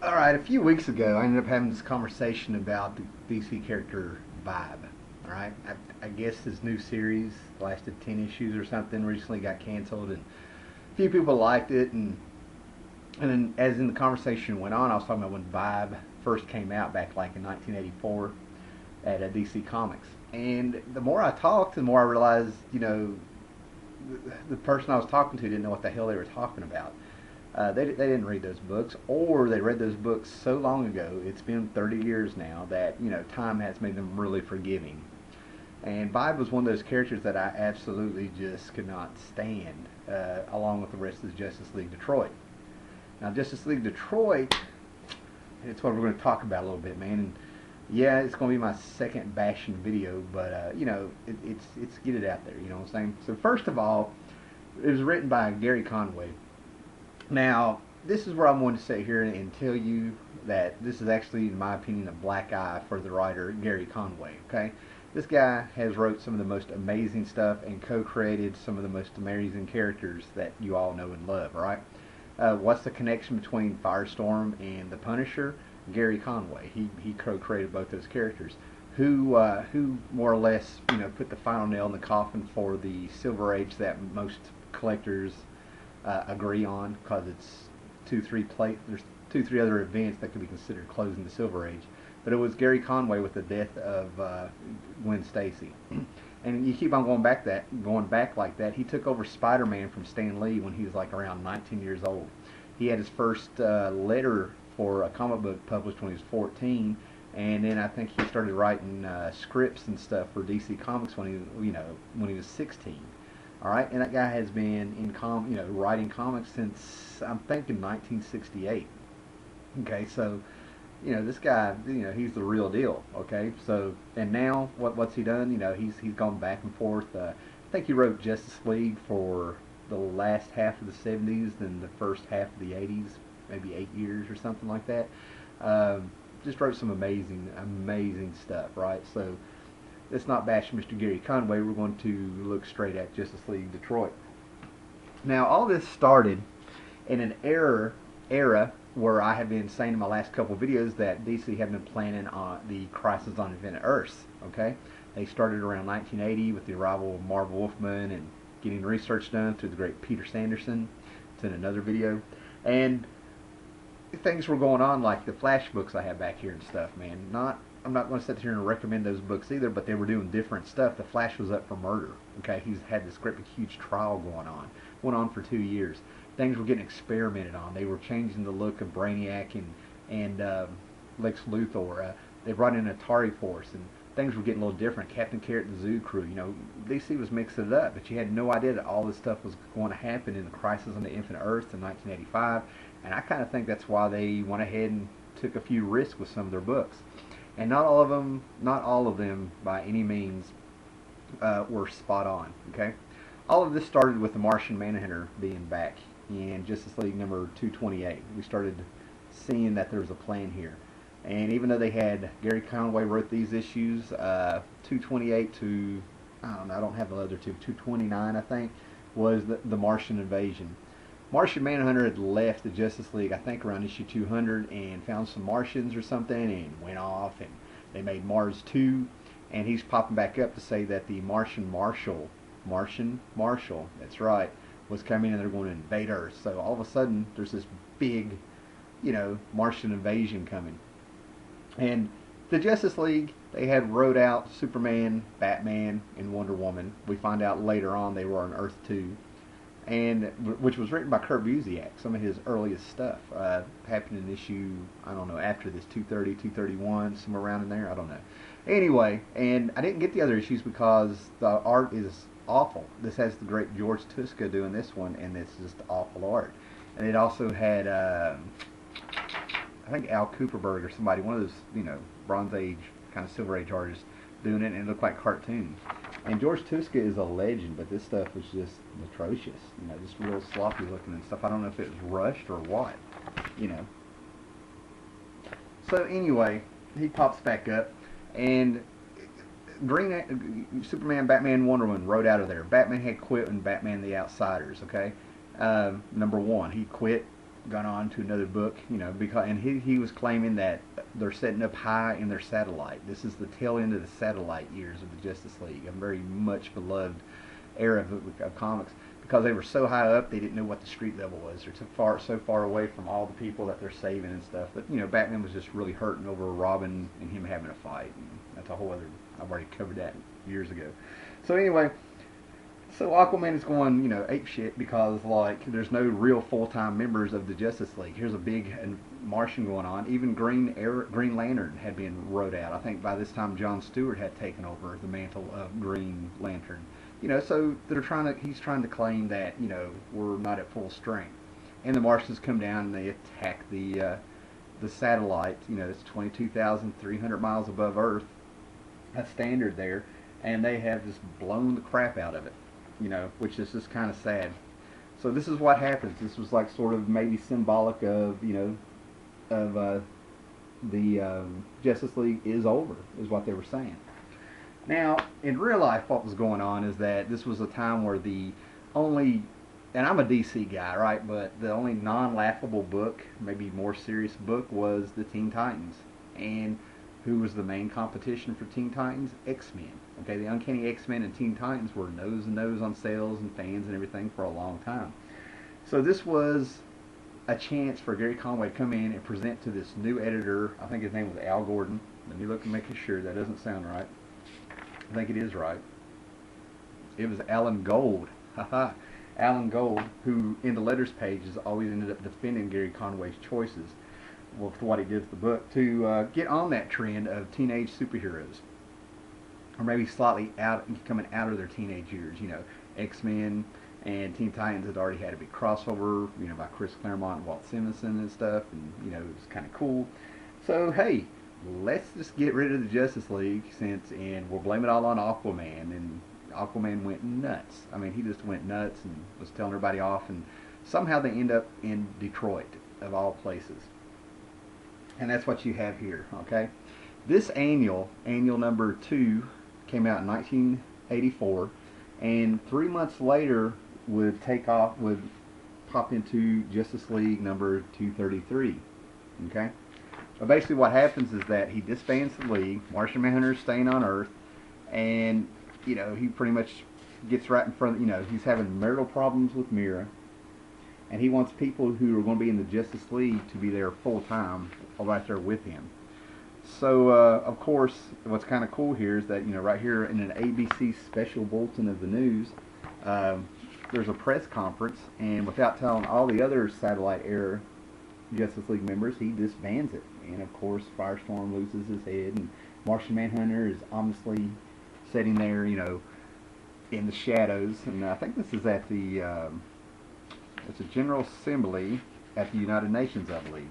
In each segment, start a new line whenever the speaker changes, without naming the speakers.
Alright, a few weeks ago I ended up having this conversation about the DC character Vibe. Alright, I guess his new series lasted 10 issues or something, recently got canceled, and a few people liked it. And then as in the conversation went on, I was talking about when Vibe first came out back like in 1984 at DC Comics. And the more I talked, the more I realized, the person I was talking to didn't know what the hell they were talking about. They didn't read those books, or they read those books so long ago, it's been 30 years now, that, time has made them really forgiving. And Vibe was one of those characters that I absolutely just could not stand, along with the rest of the Justice League Detroit. Now, Justice League Detroit, it's what we're going to talk about a little bit, man. And yeah, it's going to be my second bashing video, but, it's get it out there, you know what I'm saying? So first of all, it was written by Gary Conway. Now, this is where I'm going to sit here and tell you that this is actually, in my opinion, a black eye for the writer Gary Conway, okay? This guy has wrote some of the most amazing stuff and co-created some of the most amazing characters that you all know and love, right? What's the connection between Firestorm and the Punisher? Gary Conway. He co-created both those characters. Who more or less, put the final nail in the coffin for the Silver Age that most collectors agree on, because it's there's two, three other events that could be considered closing the Silver Age. But it was Gary Conway with the death of Gwen Stacy. And you keep on going back like that. He took over Spider-Man from Stan Lee when he was like around 19 years old. He had his first letter for a comic book published when he was 14, and then I think he started writing scripts and stuff for DC Comics when he was 16. All right, and that guy has been in writing comics since, I'm thinking, 1968. Okay, so this guy, he's the real deal. Okay, so and now what's he done? He's gone back and forth. I think he wrote Justice League for the last half of the 70s, then the first half of the 80s, maybe 8 years or something like that. Just wrote some amazing stuff, right? So let's not bash Mr. Gary Conway. We're going to look straight at Justice League Detroit. Now, all this started in an era where I have been saying in my last couple of videos that DC have been planning on the Crisis on Infinite Earths. Okay, they started around 1980 with the arrival of Marv Wolfman and getting research done through the great Peter Sanderson. It's in another video, and things were going on like the Flash books I have back here and stuff, man. I'm not going to sit here and recommend those books either, but they were doing different stuff. The Flash was up for murder. Okay, he's had this great big huge trial going on. Went on for 2 years. Things were getting experimented on. They were changing the look of Brainiac and Lex Luthor. They brought in Atari Force, and things were getting a little different. Captain Carrot and the Zoo Crew. DC was mixing it up, but you had no idea that all this stuff was going to happen in the Crisis on the Infinite Earths in 1985. And I kind of think that's why they went ahead and took a few risks with some of their books. And not all of them by any means were spot on. Okay, all of this started with the Martian Manhunter being back in Justice League number 228. We started seeing that there was a plan here, and even though they had Gary Conway wrote these issues, 228 to I don't have the other two. 229 I think was the Martian invasion. Martian Manhunter had left the Justice League, I think, around issue 200 and found some Martians or something and went off, and they made Mars 2, and he's popping back up to say that the Martian Marshal, that's right, was coming and they're going to invade Earth. So all of a sudden, there's this big, Martian invasion coming. And the Justice League, they had wrote out Superman, Batman, and Wonder Woman. We find out later on they were on Earth 2. And which was written by Kurt Busiek, some of his earliest stuff happened in issue, I don't know, after this, 230, 231, somewhere around in there, I don't know. Anyway, and I didn't get the other issues because the art is awful. This has the great George Tuska doing this one, and it's just awful art. And it also had, I think Al Cooperberg or somebody, one of those, Bronze Age, kind of Silver Age artists, doing it, and it looked like cartoons. And George Tuska is a legend, but this stuff was just atrocious. Just real sloppy looking and stuff. I don't know if it was rushed or what, So anyway, he pops back up, and Superman, Batman, Wonder Woman wrote out of there. Batman had quit in Batman the Outsiders, okay? Number one, he quit gone on to another book, because and he was claiming that they're setting up high in their satellite. This is the tail end of the satellite years of the Justice League, a very much beloved era of comics, because they were so high up they didn't know what the street level was. They're so far away from all the people that they're saving and stuff. But Batman was just really hurting over Robin and him having a fight. And that's a whole other. I've already covered that years ago. So anyway. So Aquaman is going, ape shit because there's no real full-time members of the Justice League. Here's a big Martian going on. Even Green Lantern had been wrote out. I think by this time John Stewart had taken over the mantle of Green Lantern. So he's trying to claim that we're not at full strength. And the Martians come down and they attack the satellite. It's 22,300 miles above Earth. That's standard there, and they have just blown the crap out of it. Which is just kind of sad. So this is what happens. This was sort of maybe symbolic of, the Justice League is over, is what they were saying. Now, in real life, what was going on is that this was a time where the only, and I'm a DC guy, right, but the only non-laughable book, maybe more serious book, was the Teen Titans. And who was the main competition for Teen Titans? X-Men. Okay, the Uncanny X-Men and Teen Titans were nose and nose on sales and fans and everything for a long time. So this was a chance for Gary Conway to come in and present to this new editor. I think his name was Al Gordon. Let me look and make sure that doesn't sound right. I think it is right. It was Alan Gold. Haha. Alan Gold, who in the letters pages always ended up defending Gary Conway's choices with what he did with the book to get on that trend of teenage superheroes. Or maybe slightly coming out of their teenage years. X-Men and Teen Titans had already had a big crossover, by Chris Claremont and Walt Simonson and stuff, and it was kind of cool. So hey, let's just get rid of the Justice League and we'll blame it all on Aquaman. And Aquaman went nuts. I mean, he just went nuts and was telling everybody off, and somehow they end up in Detroit, of all places. And that's what you have here, okay? This annual number 2, came out in 1984, and 3 months later would pop into Justice League number 233. Okay? But basically what happens is that he disbands the League, Martian Manhunter is staying on Earth, and he pretty much gets right in front of, he's having marital problems with Mira, and he wants people who are going to be in the Justice League to be there full time, right there with him. So, of course, what's kind of cool here is that, right here in an ABC special bulletin of the news, there's a press conference, and without telling all the other satellite era Justice League members, he disbands it. And, of course, Firestorm loses his head, and Martian Manhunter is ominously sitting there, in the shadows. And I think this is at the, it's a General Assembly at the United Nations, I believe,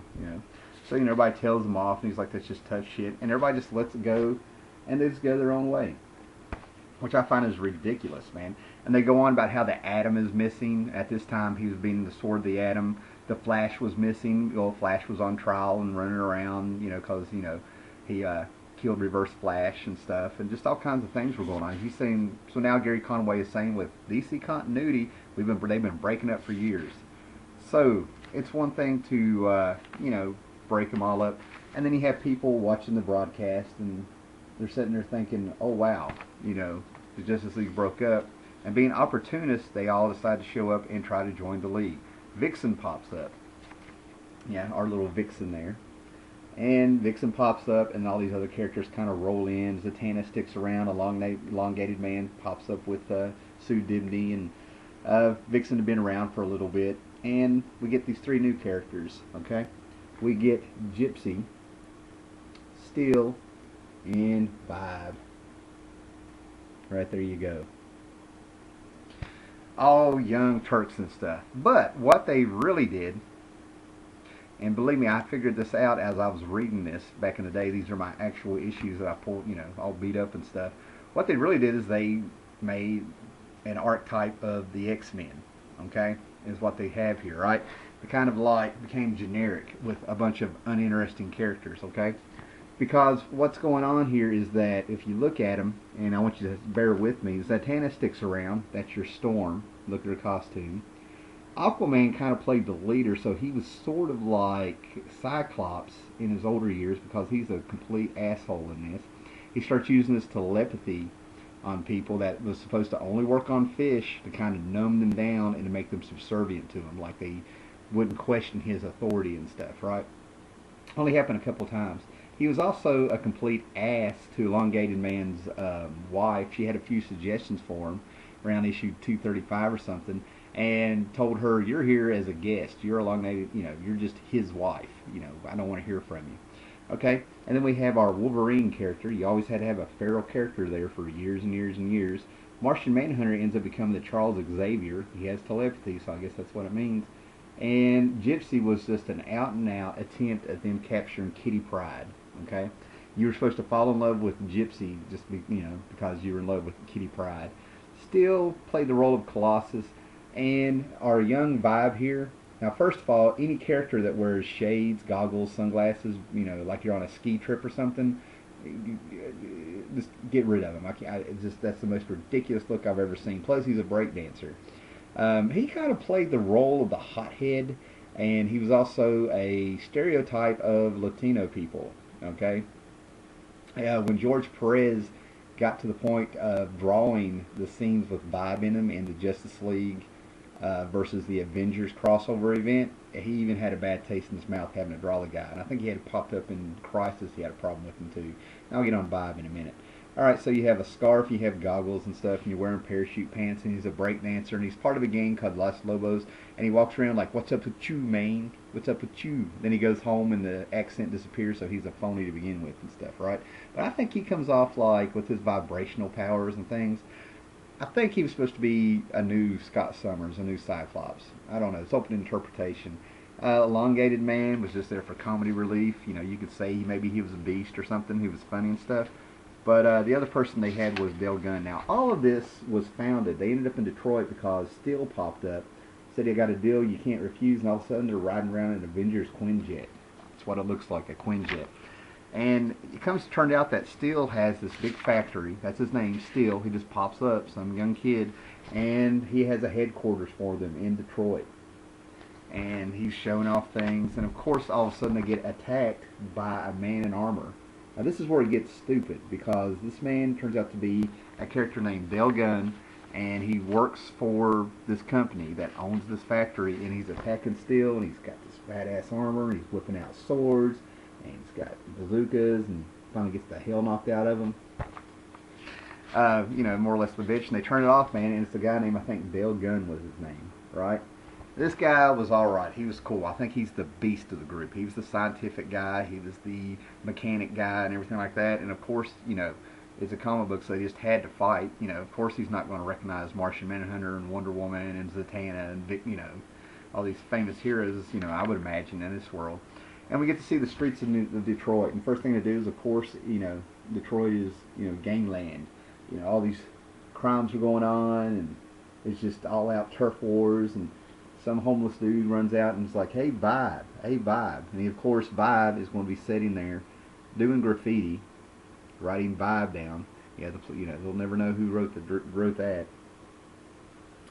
So, everybody tells him off, and he's like, that's just tough shit. And everybody just lets it go, and they just go their own way. Which I find is ridiculous, man. And they go on about how the Atom is missing. At this time, he was being the Sword of the Atom. The Flash was missing. Well, Flash was on trial and running around, because, he killed Reverse Flash and stuff. And just all kinds of things were going on. He's saying, so now Gary Conway is saying with DC continuity, they've been breaking up for years. So, it's one thing to, break them all up, and then you have people watching the broadcast, and they're sitting there thinking, oh wow, the Justice League broke up, and being opportunists, they all decide to show up and try to join the League. Vixen pops up, our little Vixen there, and Vixen pops up, and all these other characters kind of roll in. Zatanna sticks around, elongated man pops up with Sue Dibney, and Vixen had been around for a little bit, and we get these 3 new characters, okay? We get Gypsy, Steel, and Vibe. Right there you go. All young Turks and stuff. But what they really did, and believe me, I figured this out as I was reading this back in the day. These are my actual issues that I pulled, all beat up and stuff. What they really did is they made an archetype of the X-Men, okay? Is what they have here, right? It kind of became generic with a bunch of uninteresting characters, okay? Because what's going on here is that if you look at them, and I want you to bear with me, Zatanna sticks around. That's your Storm. Look at her costume. Aquaman kind of played the leader, so he was sort of like Cyclops in his older years because he's a complete asshole in this. He starts using his telepathy on people that was supposed to only work on fish to kind of numb them down and to make them subservient to him, like they wouldn't question his authority and stuff, right? Only happened a couple times. He was also a complete ass to Elongated Man's wife. She had a few suggestions for him around issue 235 or something, and told her, "You're here as a guest. You're Elongated. You're just his wife. I don't want to hear from you." Okay, and then we have our Wolverine character. You always had to have a feral character there for years and years and years. Martian Manhunter ends up becoming the Charles Xavier. He has telepathy, so I guess that's what it means. And Gypsy was just an out and out attempt at them capturing Kitty Pryde. Okay, you were supposed to fall in love with Gypsy because you were in love with Kitty Pryde. Still played the role of Colossus, and our young vibe here. Now, first of all, any character that wears shades, goggles, sunglasses, like you're on a ski trip or something, just get rid of him. That's the most ridiculous look I've ever seen. Plus, he's a breakdancer. He kind of played the role of the hothead, and he was also a stereotype of Latino people. Okay, when George Perez got to the point of drawing the scenes with Vibe in them in the Justice League versus the Avengers crossover event, he even had a bad taste in his mouth having to draw the guy. And I think he had popped up in Crisis. He had a problem with him too. And I'll get on Vibe in a minute. All right, so you have a scarf, you have goggles and stuff, and you're wearing parachute pants, and he's a breakdancer, and he's part of a gang called Los Lobos, and he walks around like, "What's up with you, man? What's up with you?" Then he goes home, and the accent disappears, so he's a phony to begin with and stuff, right? But I think he comes off like, with his vibrational powers and things, I think he was supposed to be a new Scott Summers, a new Cyclops. I don't know. It's open interpretation. Elongated Man was just there for comedy relief. You could say maybe he was a beast or something. He was funny and stuff. But the other person they had was Dale Gunn. Now, all of this was founded. They ended up in Detroit because Steel popped up, said they got a deal you can't refuse, and all of a sudden they're riding around in an Avengers Quinjet. That's what it looks like, a Quinjet. And it turned out that Steel has this big factory. That's his name, Steel. He just pops up, some young kid, and he has a headquarters for them in Detroit. And he's showing off things, and of course, all of a sudden they get attacked by a man in armor. Now this is where it gets stupid, because this man turns out to be a character named Dale Gunn, and he works for this company that owns this factory, and he's attacking Steel, and he's got this badass armor, and he's whipping out swords, and he's got bazookas, and finally gets the hell knocked out of him. More or less the bitch, and they turn it off, man, and it's a guy named, I think Dale Gunn was his name, right? This guy was alright. He was cool. I think he's the beast of the group. He was the scientific guy. He was the mechanic guy and everything like that. And of course, it's a comic book, so they just had to fight. Of course he's not going to recognize Martian Manhunter and Wonder Woman and Zatanna and, all these famous heroes, I would imagine, in this world. And we get to see the streets of Detroit. And first thing to do is, of course, Detroit is, gangland. All these crimes are going on, and it's just all-out turf wars, and some homeless dude runs out and is like, "Hey, Vibe, hey, Vibe." And of course, Vibe is going to be sitting there doing graffiti, writing Vibe down. Yeah, they'll never know who wrote that.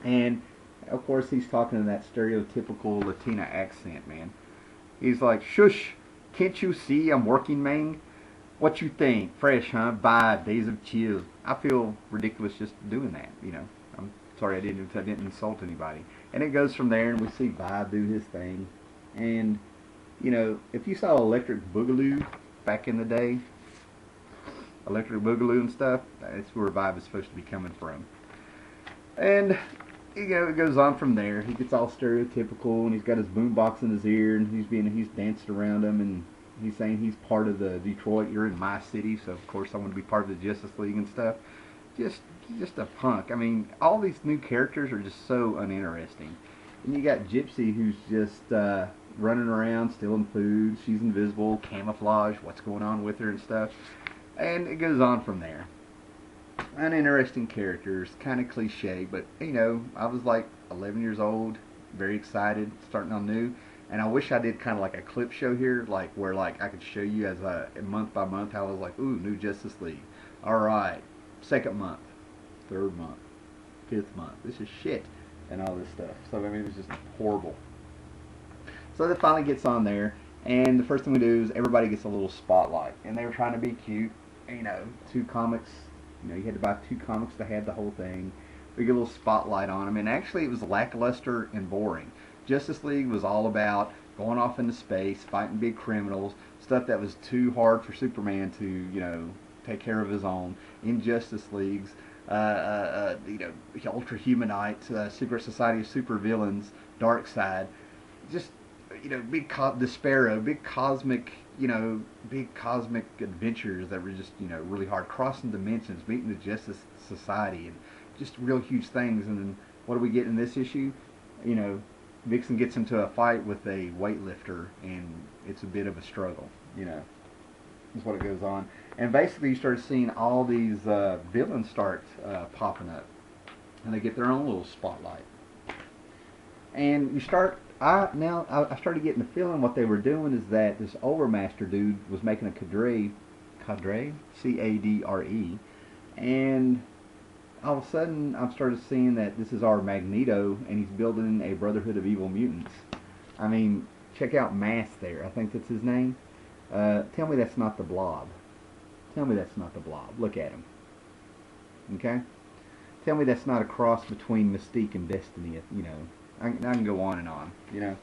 And of course, he's talking in that stereotypical Latina accent, man. He's like, "Shush, can't you see I'm working, man? What you think? Fresh, huh? Vibe, days of chill." I feel ridiculous just doing that, I'm sorry I didn't insult anybody. And it goes from there, and we see Vibe do his thing. And, if you saw Electric Boogaloo back in the day, Electric Boogaloo and stuff, that's where Vibe is supposed to be coming from. And, it goes on from there. He gets all stereotypical, and he's got his boombox in his ear, and he's dancing around him, and he's saying he's part of the Detroit. You're in my city, so of course I want to be part of the Justice League and stuff. Just a punk. I mean, all these new characters are just so uninteresting. And you got Gypsy, who's just running around stealing food. She's invisible, camouflage, what's going on with her and stuff. And it goes on from there. Uninteresting characters, kind of cliche, but I was like 11 years old, very excited, starting on new. And I wish I did kind of like a clip show here, like where I could show you as a month by month how I was like, ooh, new Justice League. All right, second month, third month, fifth month. This is shit. and all this stuff. So I mean, it was just horrible. So that finally gets on there, and the first thing we do is everybody gets a little spotlight, and they were trying to be cute. And, you know, 2 comics. You know, you had to buy 2 comics to have the whole thing. We get a little spotlight on them, and actually it was lackluster and boring. Justice League was all about going off into space, fighting big criminals, stuff that was too hard for Superman to, you know, take care of his own. Injustice Leagues, you know, Ultra Humanites, Secret Society of Supervillains, Dark Side, just, you know, the Sparrow, big cosmic, you know, big cosmic adventures that were just, you know, really hard, crossing dimensions, meeting the Justice Society, and just real huge things. And then what do we get in this issue? You know, Vixen gets into a fight with a weightlifter, and it's a bit of a struggle, you know. That's what it goes on. And basically you start seeing all these villains start popping up. And they get their own little spotlight. And you start, I started getting the feeling what they were doing is that this Overmaster dude was making a cadre, C-A-D-R-E. And all of a sudden I started seeing that this is our Magneto, and he's building a Brotherhood of Evil Mutants. I mean, check out Mask there. I think that's his name. Tell me that's not the Blob. Tell me that's not the Blob. Look at him. Okay? Tell me that's not a cross between Mystique and Destiny. You know, I can go on, you know.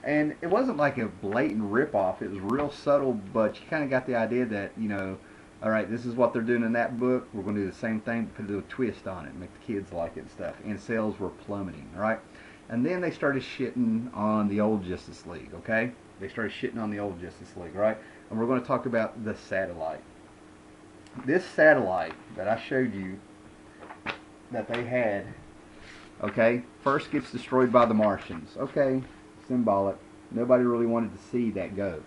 And it wasn't like a blatant ripoff. It was real subtle, but you kind of got the idea that, you know, all right, this is what they're doing in that book. We're going to do the same thing, put a little twist on it, make the kids like it and stuff. And sales were plummeting, all right? And then they started shitting on the old Justice League, okay? They started shitting on the old Justice League, right? And we're going to talk about the satellite. This satellite that I showed you that they had, okay, first gets destroyed by the Martians. Okay, symbolic. Nobody really wanted to see that go.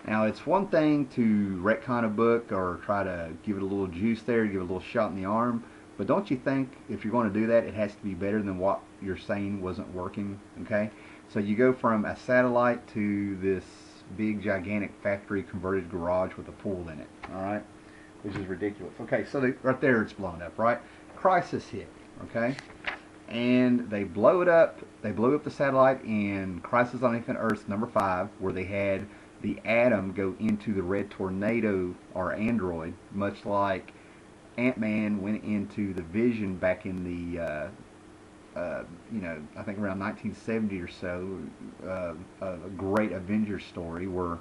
Now, it's one thing to retcon a book or try to give it a little juice there, give it a little shot in the arm, but don't you think if you're going to do that, it has to be better than what you're saying wasn't working, okay? So you go from a satellite to this big, gigantic factory converted garage with a pool in it, all right? Which is ridiculous. Okay, so right there it's blown up, right? Crisis hit, okay? And they blow it up. They blew up the satellite in Crisis on Infinite Earths #5, where they had the Atom go into the Red Tornado, or android, much like Ant-Man went into the Vision back in the you know, I think around 1970 or so, a great Avengers story where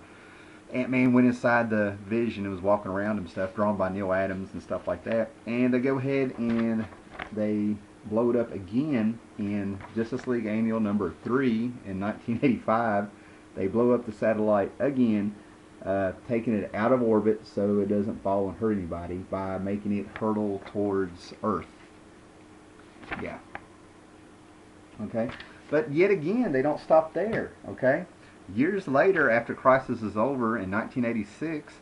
Ant-Man went inside the Vision and was walking around and stuff, drawn by Neil Adams and stuff like that. And they go ahead and they blow it up again in Justice League Annual #3 in 1985. They blow up the satellite again, taking it out of orbit so it doesn't fall and hurt anybody by making it hurtle towards Earth. Yeah. Okay, but yet again they don't stop there. Okay, years later, after Crisis is over in 1986,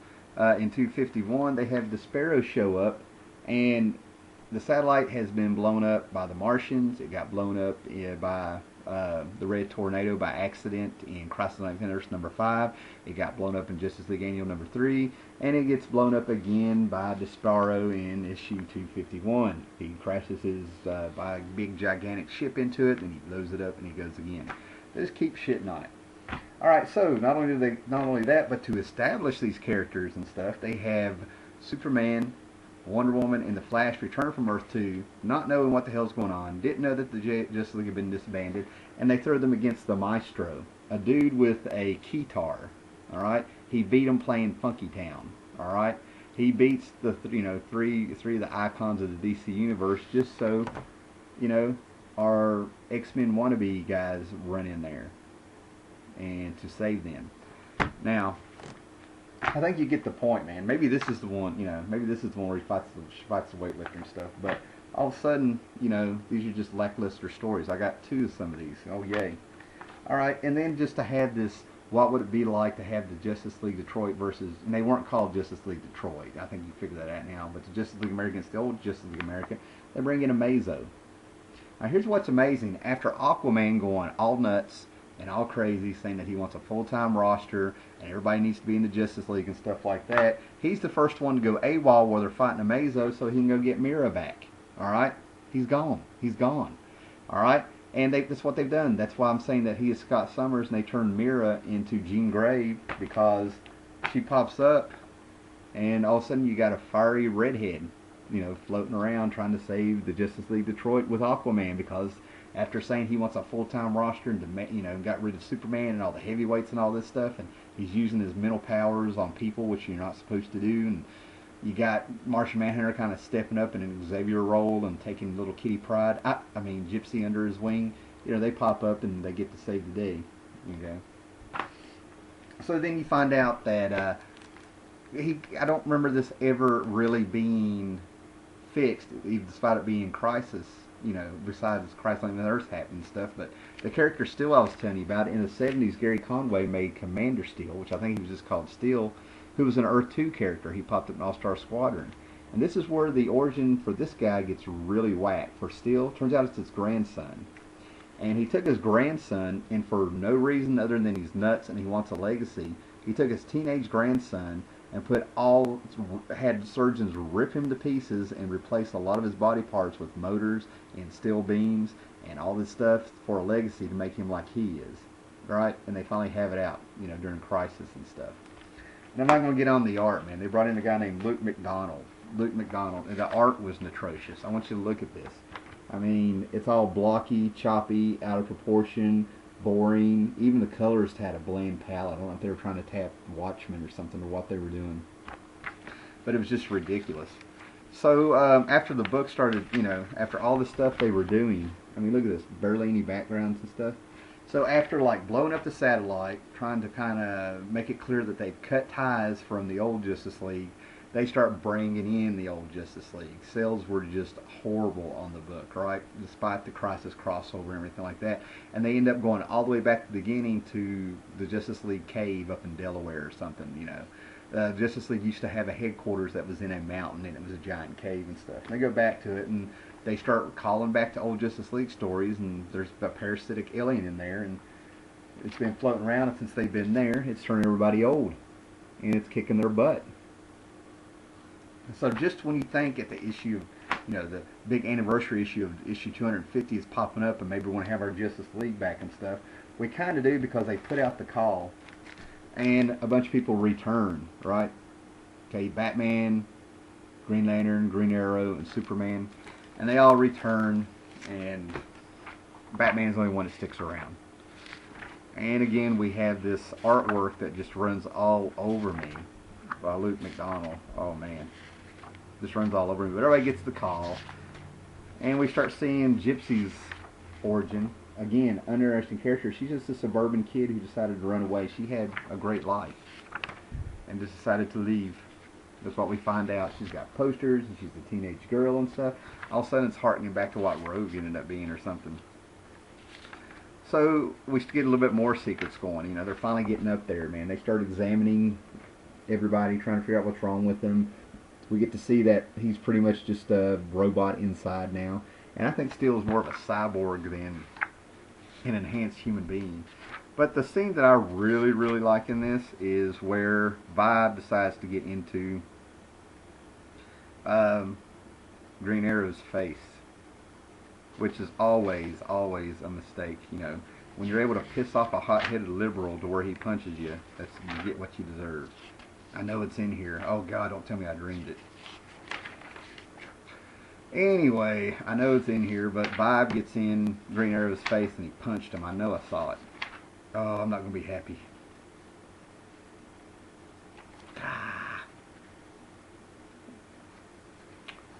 in 251, they have the Sparrow show up, and the satellite has been blown up by the Martians. It got blown up by the Red Tornado by accident in Crisis on Infinite Earths #5. It got blown up in Justice League Annual #3, and it gets blown up again by Sparrow in issue 251. He crashes his by a big gigantic ship into it, and he blows it up, and he goes again. They just keep shitting on it. All right, so not only that, but to establish these characters and stuff, they have Superman, Wonder Woman, and the Flash return from Earth 2, not knowing what the hell's going on, didn't know that the Justice League had been disbanded, and they throw them against the Maestro, a dude with a keytar. All right, he beat him playing Funky Town. All right, he beats the three of the icons of the DC universe just so our X-Men wannabe guys run in there and to save them. Now, I think you get the point, man. Maybe this is the one, maybe this is the one where he fights the weightlifter and stuff. But all of a sudden, these are just lackluster stories. I got 2 of some of these. Oh, yay. All right, and then just to have this, what would it be like to have the Justice League Detroit versus, and they weren't called Justice League Detroit. I think you figure that out now. But the Justice League America against the old Justice League America, they bring in a Mazo. Now, here's what's amazing. After Aquaman going all nuts and all crazy, saying that he wants a full-time roster and everybody needs to be in the Justice League and stuff like that, he's the first one to go AWOL while they're fighting a Mazo so he can go get Mira back. All right? He's gone. He's gone. All right? And that's what they've done. That's why I'm saying that he is Scott Summers, and they turned Mira into Jean Grey because she pops up, and all of a sudden you got a fiery redhead, floating around trying to save the Justice League Detroit with Aquaman because after saying he wants a full-time roster and got rid of Superman and all the heavyweights and all this stuff, and he's using his mental powers on people, which you're not supposed to do, and you got Martian Manhunter kind of stepping up in an Xavier role and taking little Kitty Pryde, Gypsy under his wing. They pop up and they get to save the day. So then you find out that I don't remember this ever really being fixed, even despite it being Crisis. Besides Crisis on the Earth happening and stuff, but the character Steel I was telling you about, in the 70s, Gary Conway made Commander Steel, which I think he was just called Steel, who was an Earth 2 character. He popped up in All-Star Squadron. And this is where the origin for this guy gets really whacked. For Steel, turns out it's his grandson. And he took his grandson, and for no reason other than he's nuts and he wants a legacy, he took his teenage grandson and had surgeons rip him to pieces and replace a lot of his body parts with motors and steel beams and all this stuff for a legacy to make him like he is, right? And they finally have it out, during Crisis and stuff. And I'm not going to get on the art, man. They brought in a guy named Luke McDonald, and the art was atrocious. I want you to look at this. It's all blocky, choppy, out of proportion, boring. Even the colors had a bland palette. I don't know if they were trying to tap Watchmen or something, or what they were doing. But it was just ridiculous. So after the book started, after all the stuff they were doing, look at this, barely any backgrounds and stuff. So after blowing up the satellite, trying to kind of make it clear that they've cut ties from the old Justice League, they start bringing in the old Justice League. Sales were just horrible on the book, right? Despite the Crisis crossover and everything like that. And they end up going all the way back to the beginning to the Justice League cave up in Delaware or something, Justice League used to have a headquarters that was in a mountain, and it was a giant cave and stuff. And they go back to it, and they start calling back to old Justice League stories, and there's a parasitic alien in there, and it's been floating around, and since they've been there, it's turning everybody old, and it's kicking their butt. So just when you think at the issue of, the big anniversary issue of issue 250 is popping up and maybe we want to have our Justice League back and stuff, we kind of do, because they put out the call and a bunch of people return, right? Okay, Batman, Green Lantern, Green Arrow, and Superman, and they all return, and Batman's the only one that sticks around. And again, we have this artwork that just runs all over me by Luke McDonald. Oh man. Just runs all over me. But everybody gets the call. And we start seeing Gypsy's origin. Again, uninteresting character. She's just a suburban kid who decided to run away. She had a great life and just decided to leave. That's what we find out. She's got posters and she's a teenage girl and stuff. All of a sudden it's harkening back to what Rogue ended up being or something. So we get a little bit more secrets going. They're finally getting up there, man. They start examining everybody, trying to figure out what's wrong with them. We get to see that he's pretty much just a robot inside now. And I think Steel is more of a cyborg than an enhanced human being. But the scene that I really, really like in this is where Vibe decides to get into Green Arrow's face, which is always a mistake. When you're able to piss off a hot-headed liberal to where he punches you, you get what you deserve. I know it's in here. Oh God, don't tell me I dreamed it. Anyway, I know it's in here, but Vibe gets in Green Arrow's face and he punched him. I know I saw it. Oh, I'm not going to be happy.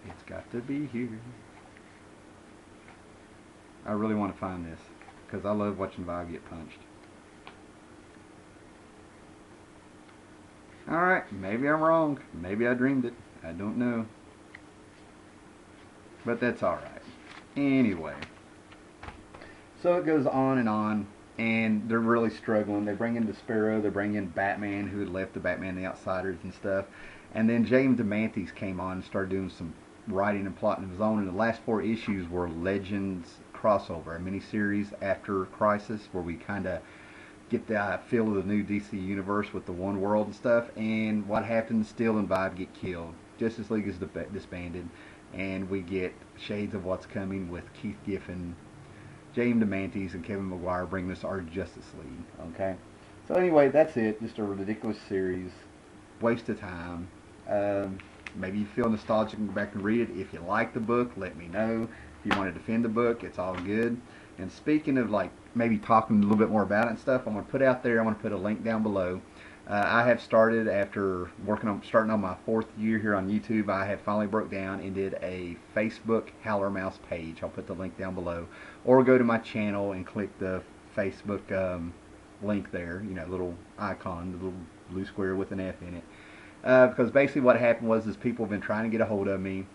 It's got to be here. I really want to find this, because I love watching Vibe get punched. Alright, maybe I'm wrong. Maybe I dreamed it. I don't know. But that's alright. Anyway. So it goes on, and they're really struggling. They bring in Despero, they bring in Batman, who had left the Batman and the Outsiders and stuff. And then James DeMantis came on and started doing some writing and plotting of his own. And the last 4 issues were Legends crossover, a miniseries after Crisis, where we kind of get the feel of the new DC universe with the one world and stuff. And what happens, Steel and Vibe get killed. Justice League is disbanded, and we get shades of what's coming with Keith Giffen J.M. DeMantis and Kevin McGuire bringing us our Justice League. Okay. So anyway, that's it. Just a ridiculous series. Waste of time. Maybe you feel nostalgic and go back and read it. If you like the book, let me know. If you want to defend the book, it's all good. And speaking of like maybe talking a little bit more about it and stuff, I'm going to put out there, I'm going to put a link down below. I have started, after starting on my 4th year here on YouTube, I have finally broke down and did a Facebook Howlermouse page. I'll put the link down below. Or go to my channel and click the Facebook link there, you know, little icon, the little blue square with an F in it. Because basically what happened was people have been trying to get a hold of me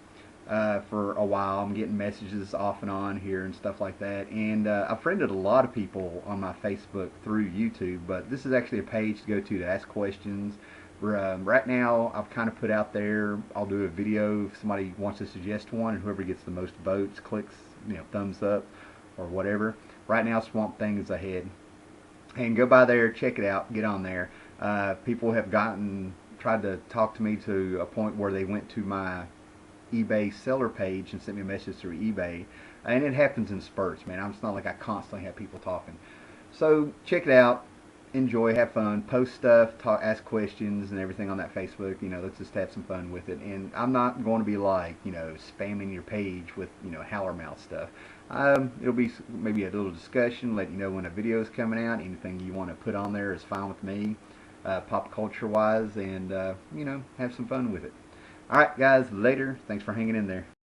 for a while. I'm getting messages off and on here and stuff like that. And I've friended a lot of people on my Facebook through YouTube, but this is actually a page to go to ask questions. Right now, I've kind of put out there, I'll do a video if somebody wants to suggest one, and whoever gets the most votes, clicks, you know, thumbs up or whatever. Right now, Swamp Thing is ahead. And go by there, check it out, get on there. People have tried to talk to me to a point where they went to my eBay seller page and sent me a message through eBay, and it happens in spurts, man. It's not like I constantly have people talking. So check it out, enjoy, have fun, post stuff, ask questions and everything on that Facebook. You know, let's just have some fun with it. And I'm not going to be like, you know, spamming your page with, you know, Howlermouse stuff. It'll be maybe a little discussion, let you know when a video is coming out. Anything you want to put on there is fine with me, pop culture wise, and you know, have some fun with it. Alright guys, later. Thanks for hanging in there.